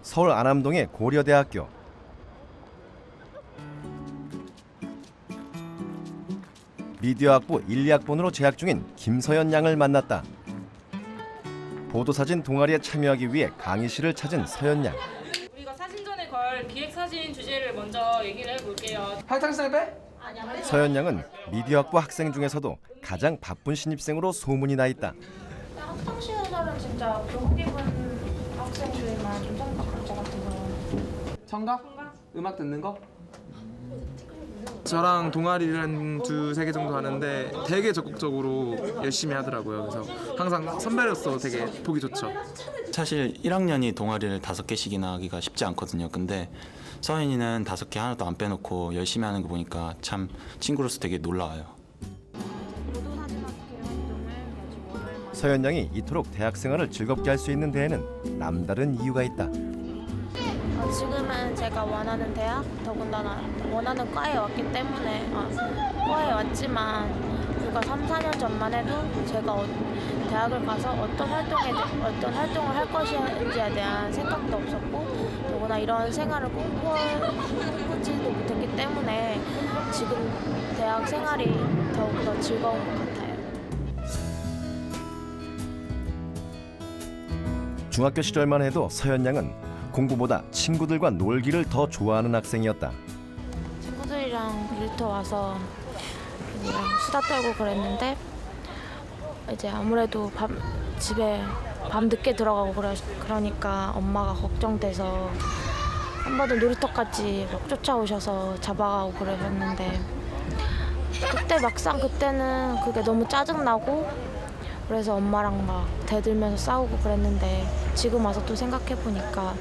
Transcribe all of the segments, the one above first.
서울 안암동의 고려대학교. 미디어학부 1, 2학번으로 재학 중인 김서연 양을 만났다. 보도사진 동아리에 참여하기 위해 강의실을 찾은 서연 양. 우리가 사진전에 걸 기획사진 주제를 먼저 얘기를 해볼게요. 학창시절 때? 서연 양은 미디어학부 학생 중에서도 가장 바쁜 신입생으로 소문이 나 있다. 학창 시절은 진짜 교복 입은 학생들만 좀 생각할 것 같아서. 청각? 음악 듣는 거? 저랑 동아리를 한 2-3개 정도 하는데 되게 적극적으로 열심히 하더라고요. 그래서 항상 선배로서 되게 보기 좋죠. 사실 1학년이 동아리를 5개씩이나 하기가 쉽지 않거든요. 근데 서연이는 5개 하나도 안 빼놓고 열심히 하는 거 보니까 참 친구로서 되게 놀라워요. 서연 양이 이토록 대학 생활을 즐겁게 할 수 있는 데에는 남다른 이유가 있다. 지금은 제가 원하는 대학, 더군다나 원하는 과에 왔기 때문에 과에 왔지만 불과 3-4년 전만 해도 제가 대학을 가서 어떤 활동을 할 것인지에 대한 생각도 없었고 더구나 이런 생활을 꿈꾸지도 못했기 때문에 지금 대학 생활이 더욱더 즐거운 것 같아요. 중학교 시절만 해도 서연 양은 공부보다 친구들과 놀기를 더 좋아하는 학생이었다. 친구들이랑 놀이터 와서 그냥 수다 떨고 그랬는데 이제 아무래도 집에 밤 늦게 들어가고 그러니까 엄마가 걱정돼서 한 번은 놀이터까지 막 쫓아오셔서 잡아가고 그러셨는데 그때는 그게 너무 짜증나고 그래서 엄마랑 막 대들면서 싸우고 그랬는데 지금 와서 또 생각해보니까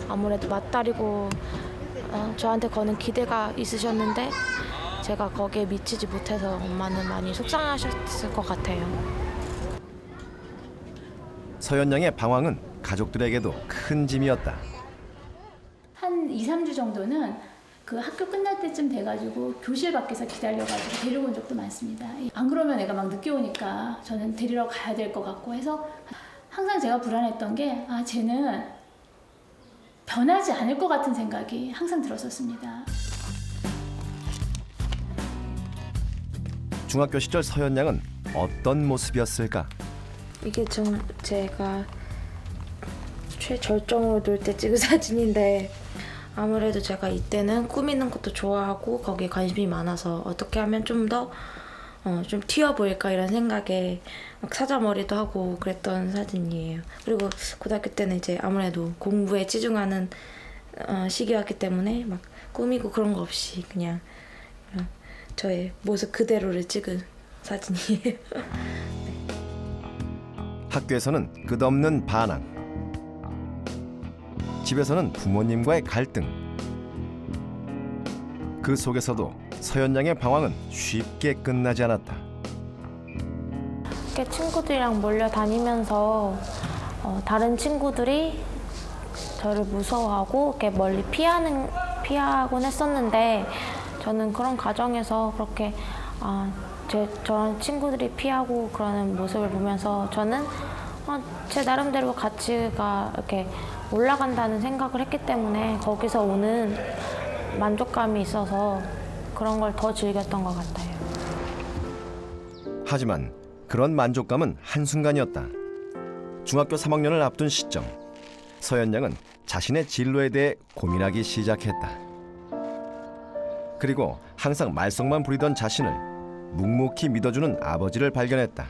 아무래도 맞다리고 저한테 거는 기대가 있으셨는데 제가 거기에 미치지 못해서 엄마는 많이 속상하셨을 것 같아요. 서연 양의 방황은 가족들에게도 큰 짐이었다. 한 2-3주 정도는 그 학교 끝날 때쯤 돼가지고 교실 밖에서 기다려가지고 데리고 온 적도 많습니다. 안 그러면 애가 막 늦게 오니까 저는 데리러 가야 될 것 같고 해서 항상 제가 불안했던 게 쟤는 변하지 않을 것 같은 생각이 항상 들었었습니다. 중학교 시절 서연 양은 어떤 모습이었을까? 이게 좀 제가 최절정으로 놀 때 찍은 사진인데 아무래도 제가 이때는 꾸미는 것도 좋아하고 거기에 관심이 많아서 어떻게 하면 좀 더 좀 튀어 보일까 이런 생각에 막 사자머리도 하고 그랬던 사진이에요. 그리고 고등학교 때는 이제 아무래도 공부에 치중하는 시기였기 때문에 막 꾸미고 그런 거 없이 그냥 저의 모습 그대로를 찍은 사진이에요. 학교에서는 끝없는 반항. 집에서는 부모님과의 갈등. 그 속에서도 서연 양의 방황은 쉽게 끝나지 않았다. 이렇게 친구들이랑 몰려다니면서 다른 친구들이 저를 무서워하고 이렇게 멀리 피하곤 했었는데 저는 그런 과정에서 그렇게 저런 친구들이 피하고 그러는 모습을 보면서 저는 제 나름대로 가치가 이렇게 올라간다는 생각을 했기 때문에 거기서 오는 만족감이 있어서 그런 걸 더 즐겼던 것 같아요. 하지만 그런 만족감은 한순간이었다. 중학교 3학년을 앞둔 시점, 서연 양은 자신의 진로에 대해 고민하기 시작했다. 그리고 항상 말썽만 부리던 자신을 묵묵히 믿어주는 아버지를 발견했다.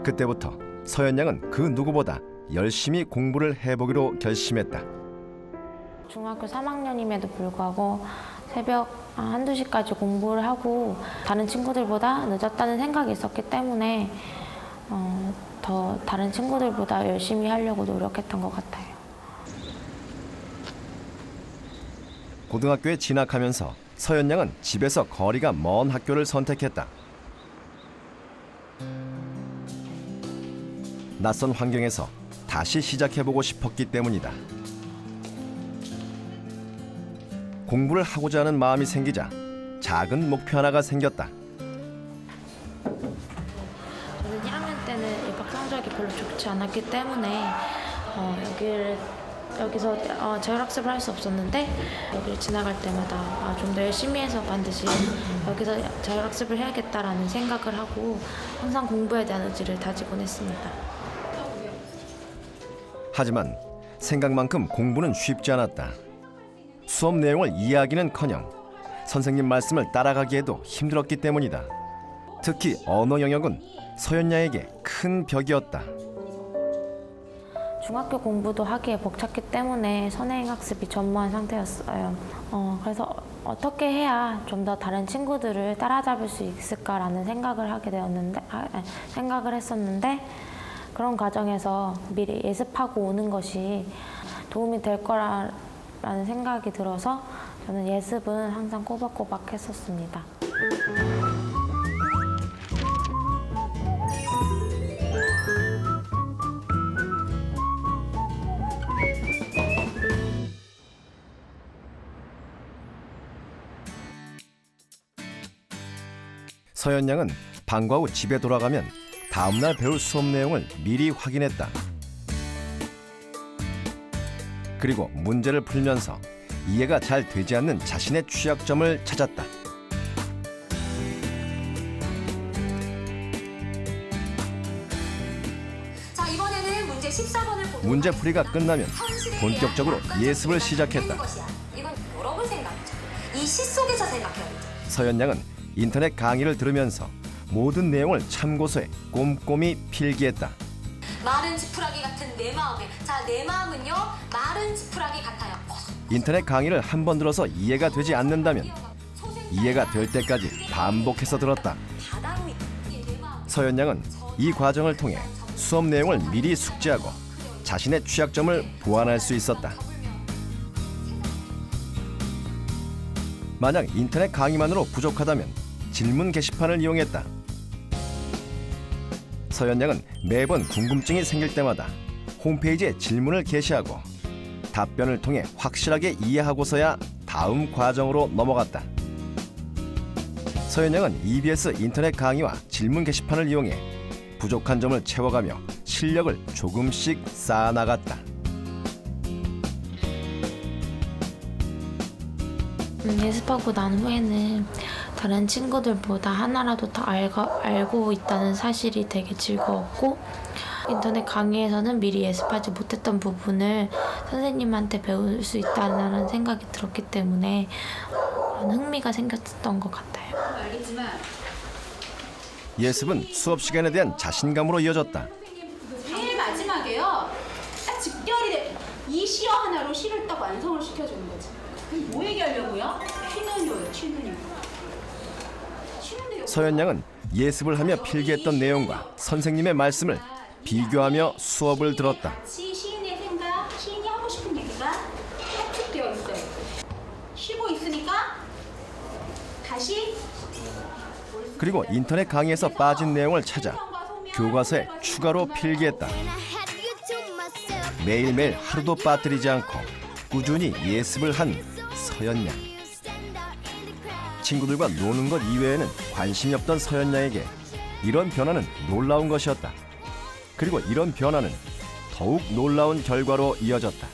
그때부터 서연 양은 그 누구보다 열심히 공부를 해보기로 결심했다. 중학교 3학년임에도 불구하고 새벽 1-2시까지 공부를 하고 다른 친구들보다 늦었다는 생각이 있었기 때문에 더 다른 친구들보다 열심히 하려고 노력했던 것 같아요. 고등학교에 진학하면서 서연 양은 집에서 거리가 먼 학교를 선택했다. 낯선 환경에서 다시 시작해보고 싶었기 때문이다. 공부를 하고자 하는 마음이 생기자 작은 목표 하나가 생겼다. 저는 1학년 때는 입학 성적이 별로 좋지 않았기 때문에 여기서 자율학습을 할 수 없었는데 여기를 지나갈 때마다 좀 더 열심히 해서 반드시 여기서 자율학습을 해야겠다라는 생각을 하고 항상 공부에 대한 의지를 다지곤 했습니다. 하지만 생각만큼 공부는 쉽지 않았다. 수업 내용을 이해하기는커녕 선생님 말씀을 따라가기에도 힘들었기 때문이다. 특히 언어 영역은 서연야에게 큰 벽이었다. 중학교 공부도 하기에 벅찼기 때문에 선행 학습이 전무한 상태였어요. 그래서 어떻게 해야 좀 더 다른 친구들을 따라잡을 수 있을까라는 생각을 했었는데 그런 과정에서 미리 예습하고 오는 것이 도움이 될 거라는 생각이 들어서 저는 예습은 항상 꼬박꼬박 했었습니다. 서연 양은 방과 후 집에 돌아가면 다음날 배울 수업 내용을 미리 확인했다. 그리고 문제를 풀면서 이해가 잘 되지 않는 자신의 취약점을 찾았다. 자, 이번에는 문제 14번을 보도록 문제풀이가 하겠습니다. 끝나면 현실에 본격적으로 대한 예습을 객관적인 시작했다. 것이야. 이건 물어볼 생각이죠. 이 시 속에서 생각해야 되죠. 서연 양은 인터넷 강의를 들으면서 모든 내용을 참고서에 꼼꼼히 필기했다. 마른 지푸라기 같은 내 마음에, 자, 내 마음은요 마른 지푸라기 같아요. 인터넷 강의를 한 번 들어서 이해가 되지 않는다면 이해가 될 때까지 반복해서 들었다. 바다로 내 마음. 서연 양은 이 과정을 통해 수업 내용을 미리 숙지하고 자신의 취약점을 보완할 수 있었다. 만약 인터넷 강의만으로 부족하다면 질문 게시판을 이용했다. 서연 양은 매번 궁금증이 생길 때마다 홈페이지에 질문을 게시하고 답변을 통해 확실하게 이해하고서야 다음 과정으로 넘어갔다. 서연 양은 EBS 인터넷 강의와 질문 게시판을 이용해 부족한 점을 채워가며 실력을 조금씩 쌓아나갔다. 예습하고 난 후에는 다른 친구들보다 하나라도 더 알고 있다는 사실이 되게 즐거웠고 인터넷 강의에서는 미리 예습하지 못했던 부분을 선생님한테 배울 수 있다는 생각이 들었기 때문에 그런 흥미가 생겼던 것 같아요. 예습은 수업 시간에 대한 자신감으로 이어졌다. 제일 마지막에요. 딱 직결이 이 시어 하나로 시를 딱 완성을 시켜주는 거지. 그럼 뭐 얘기하려고요? 취는요요, 취는요. 취는요. 서연 양은 예습을 하며 필기했던 내용과 선생님의 말씀을 비교하며 수업을 들었다. 시인의 생각, 시인이 하고 싶은 얘기가 합축되어 있어요. 쉬고 있으니까 다시 그리고 인터넷 강의에서 빠진 내용을 찾아 교과서에 추가로 필기했다. 매일매일 하루도 빠뜨리지 않고 꾸준히 예습을 한 서연 양. 친구들과 노는 것 이외에는 관심이 없던 서연 양에게 이런 변화는 놀라운 것이었다. 그리고 이런 변화는 더욱 놀라운 결과로 이어졌다.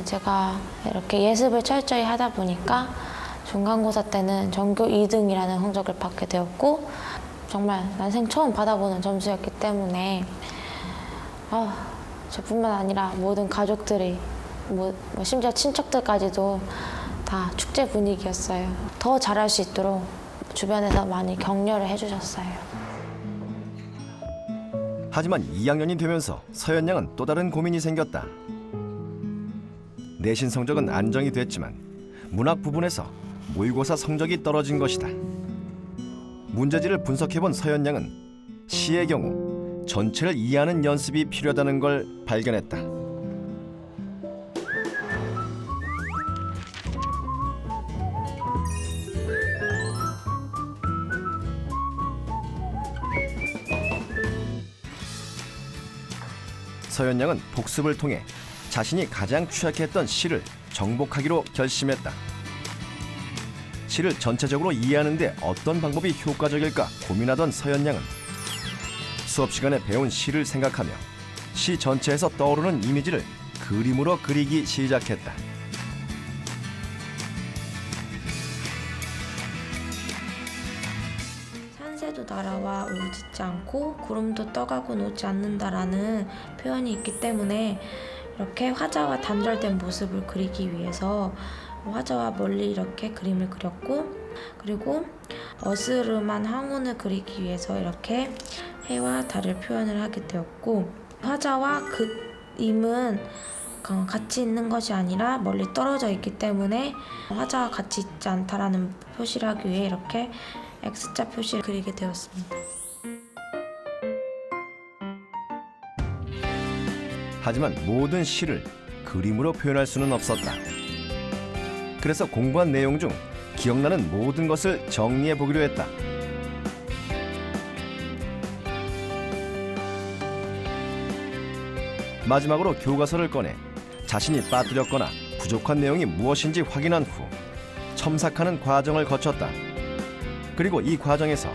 제가 이렇게 예습을 철저히 하다 보니까 중간고사 때는 전교 2등이라는 성적을 받게 되었고 정말 난생 처음 받아보는 점수였기 때문에 저뿐만 아니라 모든 가족들이 심지어 친척들까지도 다 축제 분위기였어요. 더 잘할 수 있도록 주변에서 많이 격려를 해주셨어요. 하지만 2학년이 되면서 서연 양은 또 다른 고민이 생겼다. 내신 성적은 안정이 됐지만 문학 부분에서 모의고사 성적이 떨어진 것이다. 문제지를 분석해본 서연 양은 시의 경우 전체를 이해하는 연습이 필요하다는 걸 발견했다. 서연 양은 복습을 통해 자신이 가장 취약했던 시를 정복하기로 결심했다. 시를 전체적으로 이해하는 데 어떤 방법이 효과적일까 고민하던 서연 양은 수업 시간에 배운 시를 생각하며 시 전체에서 떠오르는 이미지를 그림으로 그리기 시작했다. 산새도 날아와 울짖지 않고 구름도 떠가고 오지 않는다라는 표현이 있기 때문에 이렇게 화자와 단절된 모습을 그리기 위해서 화자와 멀리 이렇게 그림을 그렸고, 그리고 어스름한 황혼을 그리기 위해서 이렇게 해와 달을 표현을 하게 되었고, 화자와 그림은 같이 있는 것이 아니라 멀리 떨어져 있기 때문에 화자와 같이 있지 않다라는 표시를 하기 위해 이렇게 X자 표시를 그리게 되었습니다. 하지만 모든 시를 그림으로 표현할 수는 없었다. 그래서 공부한 내용 중 기억나는 모든 것을 정리해 보기로 했다. 마지막으로 교과서를 꺼내 자신이 빠뜨렸거나 부족한 내용이 무엇인지 확인한 후 첨삭하는 과정을 거쳤다. 그리고 이 과정에서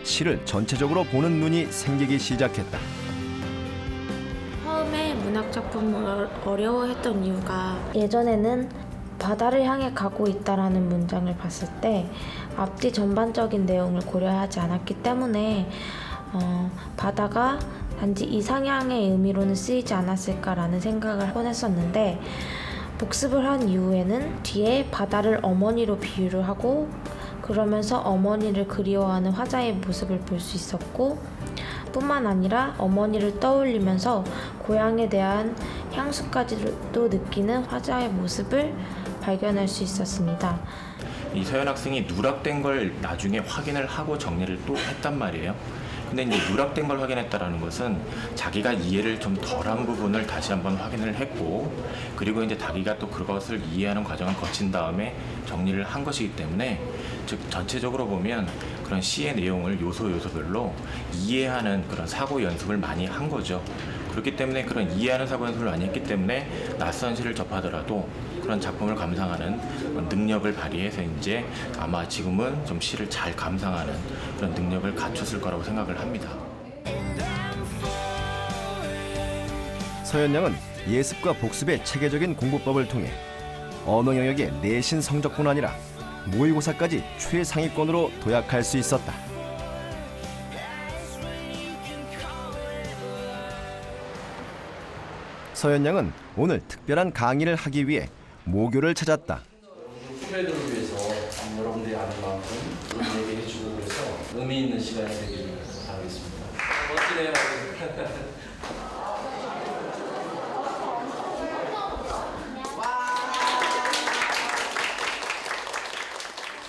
시를 전체적으로 보는 눈이 생기기 시작했다. 처음에 문학작품을 어려워했던 이유가, 예전에는 바다를 향해 가고 있다라는 문장을 봤을 때 앞뒤 전반적인 내용을 고려하지 않았기 때문에 바다가 단지 이상향의 의미로는 쓰이지 않았을까라는 생각을 하곤 했었는데, 복습을 한 이후에는 뒤에 바다를 어머니로 비유를 하고 그러면서 어머니를 그리워하는 화자의 모습을 볼 수 있었고, 뿐만 아니라 어머니를 떠올리면서 고향에 대한 향수까지도 느끼는 화자의 모습을 발견할 수 있었습니다. 이 서현 학생이 누락된 걸 나중에 확인을 하고 정리를 또 했단 말이에요. 근데 이제 누락된 걸 확인했다라는 것은 자기가 이해를 좀 덜한 부분을 다시 한번 확인을 했고, 그리고 이제 자기가 또 그것을 이해하는 과정을 거친 다음에 정리를 한 것이기 때문에, 즉 전체적으로 보면 그런 시의 내용을 요소별로 이해하는 그런 사고 연습을 많이 한 거죠. 그렇기 때문에 그런 이해하는 사고 연습을 많이 했기 때문에 낯선 시를 접하더라도 그런 작품을 감상하는 능력을 발휘해서 이제 아마 지금은 좀 시를 잘 감상하는 그런 능력을 갖췄을 거라고 생각을 합니다. 서현 양은 예습과 복습의 체계적인 공부법을 통해 언어 영역의 내신 성적뿐 아니라 모의고사까지 최상위권으로 도약할 수 있었다. 서현 양은 오늘 특별한 강의를 하기 위해 모교를 찾았다. 후배들을 위해서 여러분들이 아는 만큼 얘기해 주고 그래서 의미 있는 시간이 되기를 바라겠습니다. 멋지네요.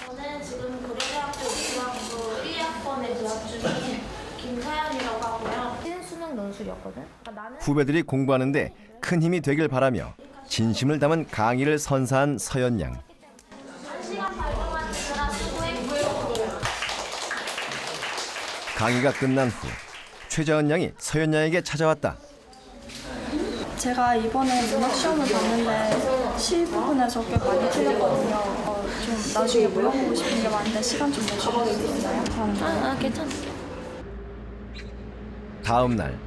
저는 지금 고려대학교 국어학부 1학번에 재학 중인 김서연이라고 하고요. 신수능 논술이었거든. 후배들이 공부하는데 큰 힘이 되길 바라며 진심을 담은 강의를 선사한 서현 양. 강의가 끝난 후 최자은 양이 서현 양에게 찾아왔다. 제가 이번에 문학 시험을 봤는데 시 부분에서 꽤 많이 틀렸거든요. 좀 나중에 물어보고 싶은 게 많은데 시간 좀 내주실 수 있나요? 괜찮아. 다음 날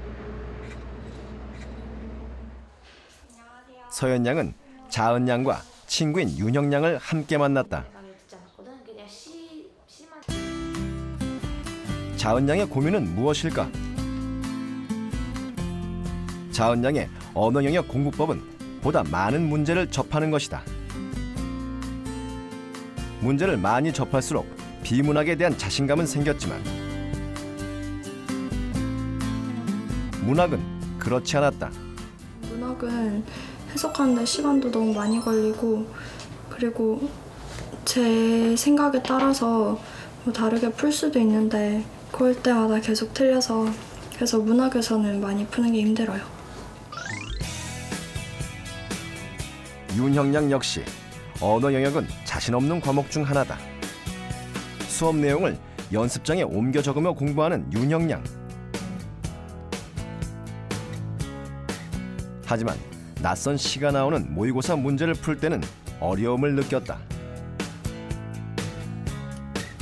서현 양은 자은 양과 친구인 윤형 양을 함께 만났다. 자은 양의 고민은 무엇일까? 자은 양의 언어 영역 공부법은 보다 많은 문제를 접하는 것이다. 문제를 많이 접할수록 비문학에 대한 자신감은 생겼지만 문학은 그렇지 않았다. 문학은 해석하는데 시간도 너무 많이 걸리고, 그리고 제 생각에 따라서 뭐 다르게 풀 수도 있는데 그럴 때마다 계속 틀려서, 그래서 문학에서는 많이 푸는 게 힘들어요. 윤형 양 역시 언어 영역은 자신 없는 과목 중 하나다. 수업 내용을 연습장에 옮겨 적으며 공부하는 윤형 양. 하지만 낯선 시가 나오는 모의고사 문제를 풀 때는 어려움을 느꼈다.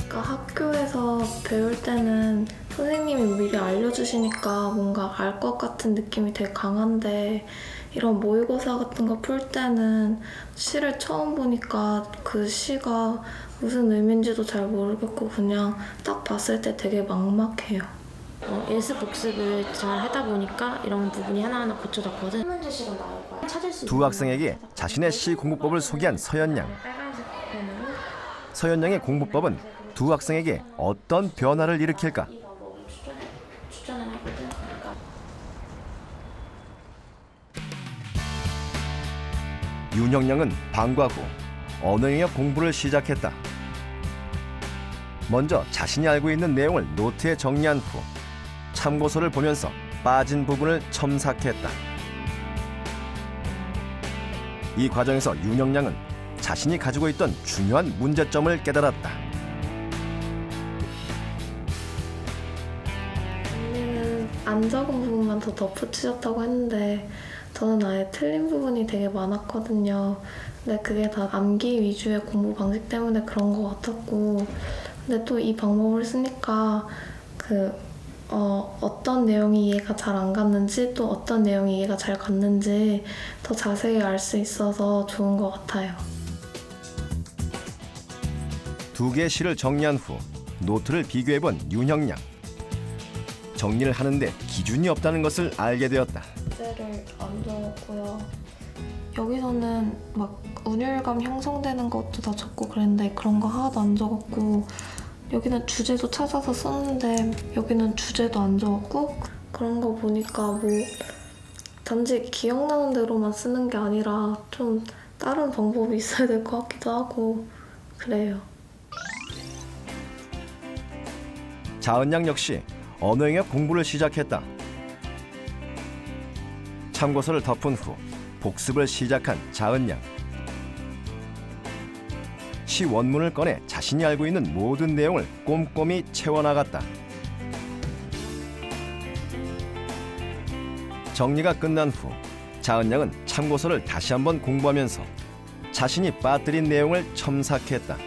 그러니까 학교에서 배울 때는 선생님이 미리 알려주시니까 뭔가 알 것 같은 같은 느낌이 되게 강한데 이런 모의고사 같은 거 풀 때는 시를 처음 보니까 그 시가 무슨 의미인지도 잘 모르겠고 그냥 딱 봤을 때 되게 막막해요. 예습 복습을 잘 하다 보니까 이런 부분이 하나하나 고쳐졌거든. 한 문제씩은 나올 거야. 찾을 수 두 학생에게 자신의 시 공부법을 소개한 서연 양. 빨간색 펜으로 서연 양의 공부법은 두 학생에게 어떤 변화를 일으킬까? 추천을 하거든. 그러니까 윤영 양은 방과 후 언어 영역 공부를 시작했다. 먼저 자신이 알고 있는 내용을 노트에 정리한 후 참고서를 보면서 빠진 부분을 첨삭했다. 이 과정에서 윤영 양은 자신이 가지고 있던 중요한 문제점을 깨달았다. 언니는 안 적은 부분만 더 덧붙이셨다고 했는데 저는 아예 틀린 부분이 되게 많았거든요. 근데 그게 다 암기 위주의 공부 방식 때문에 그런 것 같았고 근데 또 이 방법을 쓰니까 어떤 내용이 이해가 잘 안 갔는지 또 어떤 내용이 이해가 잘 갔는지 더 자세히 알 수 있어서 좋은 것 같아요. 두 개의 시를 정리한 후 노트를 비교해본 윤영 양. 정리를 하는데 기준이 없다는 것을 알게 되었다. 주제를 안 적었고요. 여기서는 막 운율감 형성되는 것도 다 적고 그랬는데 그런 거 하나도 안 적었고 여기는 주제도 찾아서 썼는데 여기는 주제도 안 적었고 그런 거 보니까 뭐 단지 기억나는 대로만 쓰는 게 아니라 좀 다른 방법이 있어야 될 것 같기도 하고 그래요. 자은 양 역시 언어 영역 공부를 시작했다. 참고서를 덮은 후 복습을 시작한 자은 양. 시 원문을 꺼내 자신이 알고 있는 모든 내용을 꼼꼼히 채워나갔다. 정리가 끝난 후 자은 양은 참고서를 다시 한번 공부하면서 자신이 빠뜨린 내용을 첨삭했다.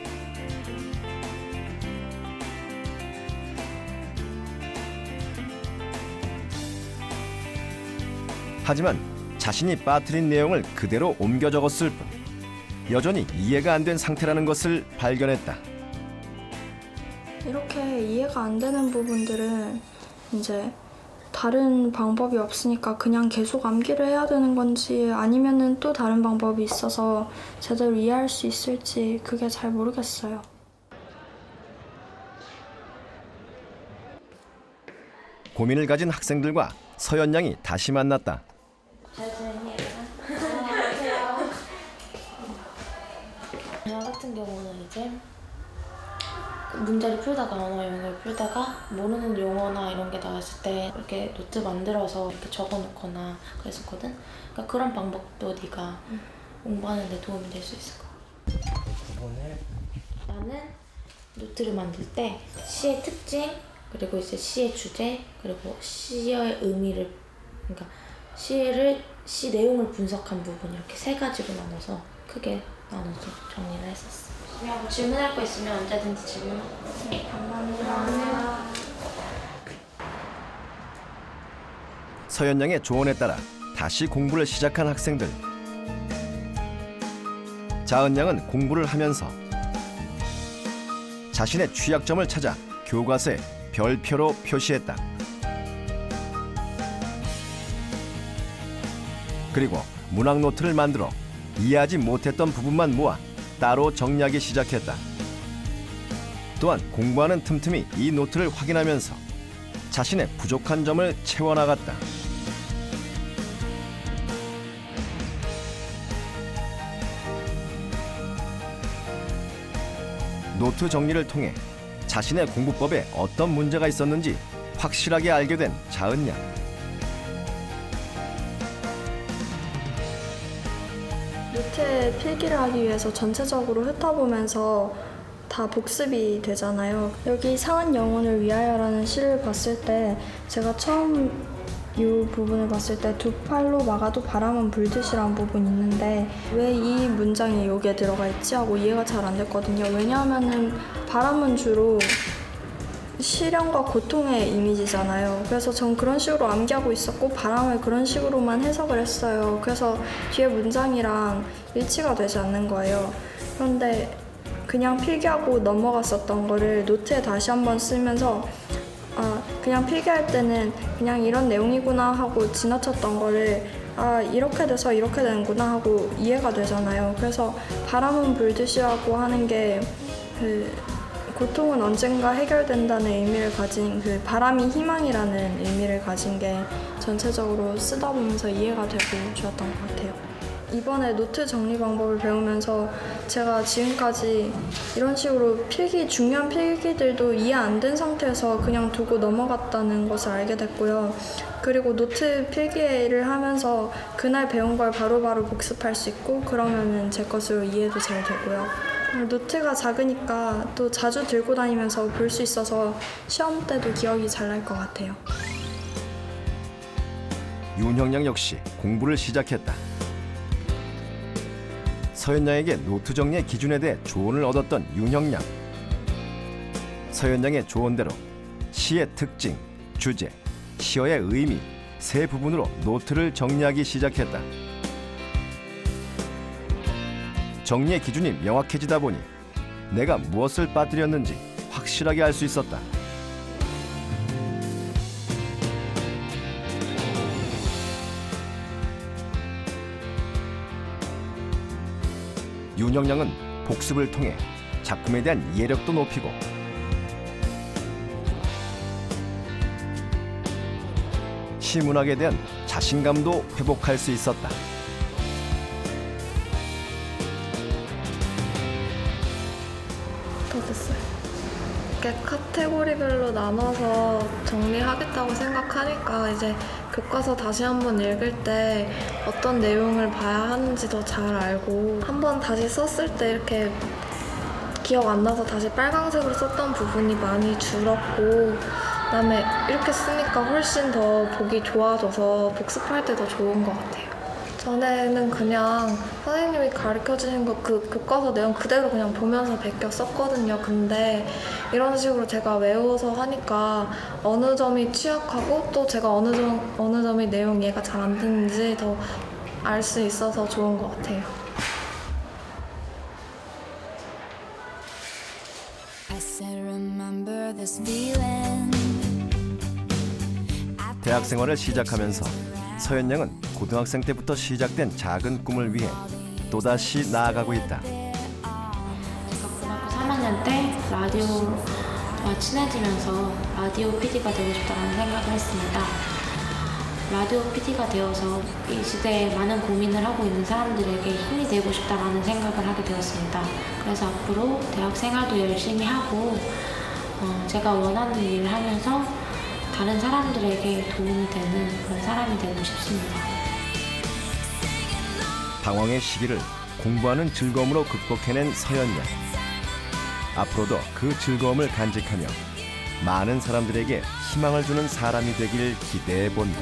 하지만 자신이 빠뜨린 내용을 그대로 옮겨 적었을 뿐 여전히 이해가 안 된 상태라는 것을 발견했다. 이렇게 이해가 안 되는 부분들은 이제 다른 방법이 없으니까 그냥 계속 암기를 해야 되는 건지 아니면은 또 다른 방법이 있어서 제대로 이해할 수 있을지 그게 잘 모르겠어요. 고민을 가진 학생들과 서연 양이 다시 만났다. 잘 지내니? 안녕하세요. 저 같은 경우는 이제 문제를 풀다가 언어 영역을 풀다가 모르는 용어나 이런 게 나왔을 때 이렇게 노트 만들어서 이렇게 적어놓거나 그랬었거든. 그러니까 그런 방법도 네가 공부하는 데 도움이 될 수 있을 거야. 나는 노트를 만들 때 시의 특징 그리고 이제 시의 주제 그리고 시의 의미를 그러니까 시 내용을 분석한 부분 이렇게 세 가지로 나눠서 크게 나눠서 정리를 했었어. 뭐 질문할 거 있으면 언제든지 질문하고. 네, 감사합니다. 서연 양의 조언에 따라 다시 공부를 시작한 학생들. 자은 양은 공부를 하면서 자신의 취약점을 찾아 교과서에 별표로 표시했다. 그리고 문학 노트를 만들어 이해하지 못했던 부분만 모아 따로 정리하기 시작했다. 또한 공부하는 틈틈이 이 노트를 확인하면서 자신의 부족한 점을 채워나갔다. 노트 정리를 통해 자신의 공부법에 어떤 문제가 있었는지 확실하게 알게 된 자은 양. 노트에 필기를 하기 위해서 전체적으로 훑어보면서 다 복습이 되잖아요. 여기 상한 영혼을 위하여라는 시를 봤을 때 제가 처음 이 부분을 봤을 때 두 팔로 막아도 바람은 불듯이라는 부분이 있는데 왜 이 문장이 여기에 들어가 있지 하고 이해가 잘 안 됐거든요. 왜냐하면은 바람은 주로 시련과 고통의 이미지잖아요. 그래서 전 그런 식으로 암기하고 있었고 바람을 그런 식으로만 해석을 했어요. 그래서 뒤에 문장이랑 일치가 되지 않는 거예요. 그런데 그냥 필기하고 넘어갔었던 거를 노트에 다시 한번 쓰면서 그냥 필기할 때는 그냥 이런 내용이구나 하고 지나쳤던 거를 이렇게 돼서 이렇게 되는구나 하고 이해가 되잖아요. 그래서 바람은 불듯이 하고 하는 게 고통은 언젠가 해결된다는 의미를 가진 바람이 희망이라는 의미를 가진 게 전체적으로 쓰다 보면서 이해가 되고 좋았던 것 같아요. 이번에 노트 정리 방법을 배우면서 제가 지금까지 이런 식으로 중요한 필기들도 이해 안 된 상태에서 그냥 두고 넘어갔다는 것을 알게 됐고요. 그리고 노트 필기를 하면서 그날 배운 걸 바로바로 복습할 수 있고 그러면은 제 것으로 이해도 잘 되고요. 노트가 작으니까 또 자주 들고 다니면서 볼 수 있어서 시험 때도 기억이 잘 날 것 같아요. 윤형양 역시 공부를 시작했다. 서현양에게 노트 정리의 기준에 대해 조언을 얻었던 윤형양. 서현양의 조언대로 시의 특징, 주제, 시어의 의미 세 부분으로 노트를 정리하기 시작했다. 정리의 기준이 명확해지다 보니 내가 무엇을 빠뜨렸는지 확실하게 알 수 있었다. 윤형양은 복습을 통해 작품에 대한 이해력도 높이고 시문학에 대한 자신감도 회복할 수 있었다. 더 됐어요. 이렇게 카테고리별로 나눠서 정리하겠다고 생각하니까 이제 교과서 다시 한번 읽을 때 어떤 내용을 봐야 하는지 더 잘 알고 한번 다시 썼을 때 이렇게 기억 안 나서 다시 빨강색으로 썼던 부분이 많이 줄었고 그다음에 이렇게 쓰니까 훨씬 더 보기 좋아져서 복습할 때 더 좋은 것 같아요. 전에는 그냥 선생님이 가르쳐주신 그 교과서 내용 그대로 그냥 보면서 베껴 썼거든요. 근데 이런 식으로 제가 외워서 하니까 어느 점이 취약하고 또 제가 어느 점이 내용 이해가 잘 안 되는지 더 알 수 있어서 좋은 것 같아요. 대학 생활을 시작하면서 서현양은 고등학생 때부터 시작된 작은 꿈을 위해 또다시 나아가고 있다. 고등학교 3학년 때 라디오와 친해지면서 라디오 PD가 되고 싶다는 생각을 했습니다. 라디오 PD가 되어서 이 시대에 많은 고민을 하고 있는 사람들에게 힘이 되고 싶다는 생각을 하게 되었습니다. 그래서 앞으로 대학 생활도 열심히 하고 제가 원하는 일을 하면서 다른 사람들에게 도움이 되는 그런 사람이 되고 싶습니다. 방황의 시기를 공부하는 즐거움으로 극복해낸 서현양. 앞으로도 그 즐거움을 간직하며 많은 사람들에게 희망을 주는 사람이 되길 기대해 본다.